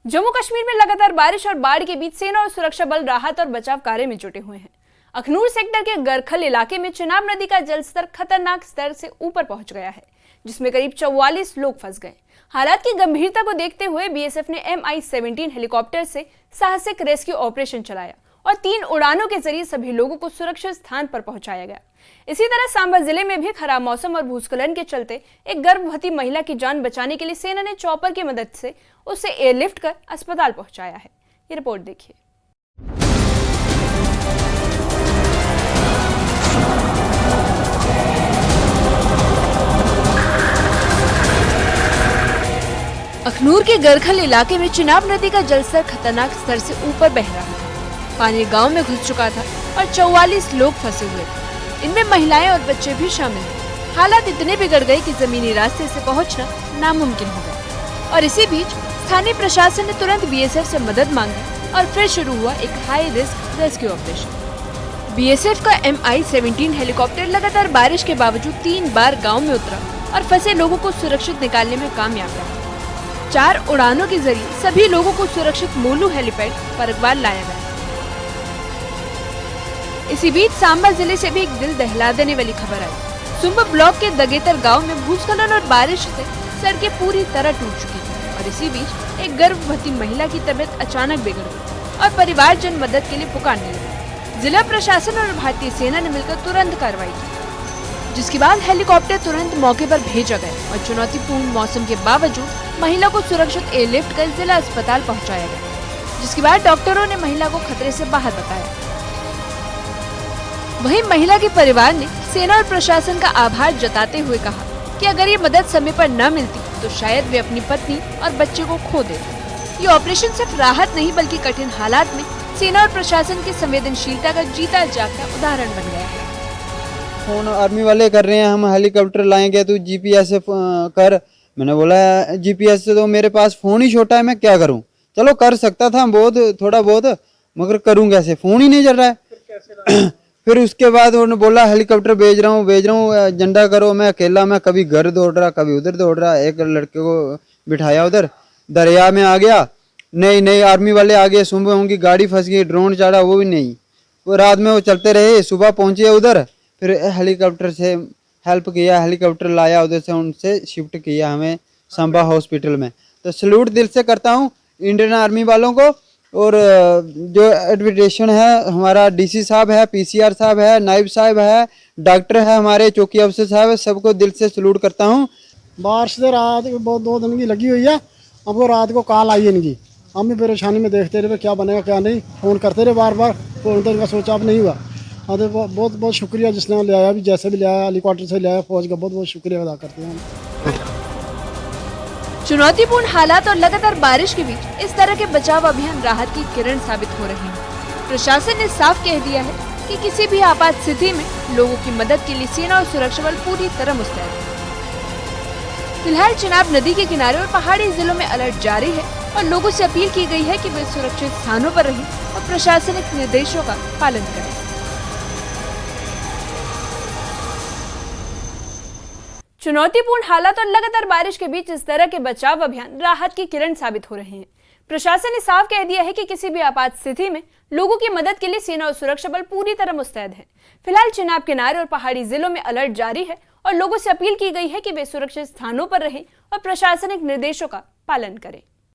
जम्मू कश्मीर में लगातार बारिश और बाढ़ के बीच सेना और सुरक्षा बल राहत और बचाव कार्य में जुटे हुए हैं। अखनूर सेक्टर के गरखल इलाके में चिनाब नदी का जलस्तर खतरनाक स्तर से ऊपर पहुंच गया है, जिसमें करीब 44 लोग फंस गए। हालात की गंभीरता को देखते हुए बीएसएफ ने MI-17 हेलीकॉप्टर से साहसिक रेस्क्यू ऑपरेशन चलाया और 3 उड़ानों के जरिए सभी लोगों को सुरक्षित स्थान पर पहुंचाया गया। इसी तरह सांबा जिले में भी खराब मौसम और भूस्खलन के चलते एक गर्भवती महिला की जान बचाने के लिए सेना ने चॉपर की मदद से उसे एयरलिफ्ट कर अस्पताल पहुंचाया है। ये रिपोर्ट देखिए। अखनूर के गरखल इलाके में चिनाब नदी का जलस्तर खतरनाक स्तर से ऊपर बह रहा था। पानी गांव में घुस चुका था और 44 लोग फंसे हुए थे। इनमें महिलाएं और बच्चे भी शामिल थे। हालात इतने बिगड़ गए कि जमीनी रास्ते से पहुंचना नामुमकिन हो गया और इसी बीच स्थानीय प्रशासन ने तुरंत बीएसएफ से मदद मांगी और फिर शुरू हुआ एक high risk rescue operation. BSF का MI-17 हेलीकॉप्टर लगातार बारिश के बावजूद 3 बार गाँव में उतरा और फंसे लोगों को सुरक्षित निकालने में कामयाब रहा। 4 उड़ानों के जरिए सभी लोगों को सुरक्षित मोलू हेलीपैड परगवाल लाया गया। इसी बीच सांबा जिले से भी एक दिल दहला देने वाली खबर आई। सुंबा ब्लॉक के दगेतर गांव में भूस्खलन और बारिश से सड़कें पूरी तरह टूट चुकी थी और इसी बीच एक गर्भवती महिला की तबीयत अचानक बिगड़ गई और परिवारजन मदद के लिए पुकारने लगे। जिला प्रशासन और भारतीय सेना ने मिलकर तुरंत कार्रवाई की, जिसके बाद हेलीकॉप्टर तुरंत मौके पर भेजा गया और चुनौतीपूर्ण मौसम के बावजूद महिला को सुरक्षित एयरलिफ्ट कर जिला अस्पताल पहुँचाया गया, जिसके बाद डॉक्टरों ने महिला को खतरे से बाहर बताया। वहीं महिला के परिवार ने सेना और प्रशासन का आभार जताते हुए कहा कि अगर ये मदद समय पर न मिलती तो शायद वे अपनी पत्नी और बच्चे को खो देते। ये ऑपरेशन सिर्फ राहत नहीं बल्कि कठिन हालात में सेना और प्रशासन की संवेदनशीलता का जीता जागता उदाहरण बन गया है। फोन आर्मी वाले कर रहे हैं, हम हेलीकॉप्टर लाएंगे तो GPS से कर। मैंने बोला GPS से तो मेरे पास फोन ही छोटा है, मैं क्या करूं। चलो कर सकता था थोड़ा बहुत, मगर करूं कैसे, फोन ही नहीं चल रहा है। फिर उसके बाद उन्होंने बोला हेलीकॉप्टर भेज रहा हूँ, झंडा करो। मैं अकेला, मैं कभी घर दौड़ रहा कभी उधर दौड़ रहा। एक लड़के को बिठाया उधर दरिया में, आ गया नहीं आर्मी वाले आ गए। सुबह उनकी गाड़ी फंस गई, ड्रोन चढ़ा वो भी नहीं। वो रात में वो चलते रहे, सुबह पहुंचे उधर, फिर हेलीकॉप्टर से हेल्प किया, हेलीकॉप्टर लाया उधर से, उनसे शिफ्ट किया हमें सांबा हॉस्पिटल में। तो सैल्यूट दिल से करता हूँ इंडियन आर्मी वालों को। और जो एडमिनिस्ट्रेशन है, हमारा DC साहब है, PCR साहब है, नायब साहब है, डॉक्टर है, हमारे चौकी अफसर साहब है, सबको दिल से सैल्यूट करता हूँ। बारिश से रात बहुत 2 दिन की लगी हुई है। अब वो रात को कॉल आई इनकी, हम भी परेशानी में देखते रहे क्या बनेगा क्या नहीं, फ़ोन करते रहे बार, फ़ोन तो इनका सोचा अब नहीं हुआ। तो बहुत शुक्रिया जिसने ले आया, भी जैसे भी ले आया, हेलीकॉप्टर से ले आया, फौज का बहुत शुक्रिया अदा करते हैं हम। चुनौतीपूर्ण हालात और लगातार बारिश के बीच इस तरह के बचाव अभियान राहत की किरण साबित हो रहे हैं। प्रशासन ने साफ कह दिया है कि किसी भी आपात स्थिति में लोगों की मदद के लिए सेना और सुरक्षा बल पूरी तरह मुस्तैद है। फिलहाल चिनाब नदी के किनारे और पहाड़ी जिलों में अलर्ट जारी है और लोगों से अपील की गई है कि वे सुरक्षित स्थानों पर रहें और प्रशासनिक निर्देशों का पालन करें। चुनौतीपूर्ण हालात और लगातार बारिश के बीच इस तरह के बचाव अभियान राहत की किरण साबित हो रहे हैं। प्रशासन ने साफ कह दिया है कि किसी भी आपात स्थिति में लोगों की मदद के लिए सेना और सुरक्षा बल पूरी तरह मुस्तैद है। फिलहाल चिनाब किनारे और पहाड़ी जिलों में अलर्ट जारी है और लोगों से अपील की गई है कि वे सुरक्षित स्थानों पर रहें और प्रशासनिक निर्देशों का पालन करें।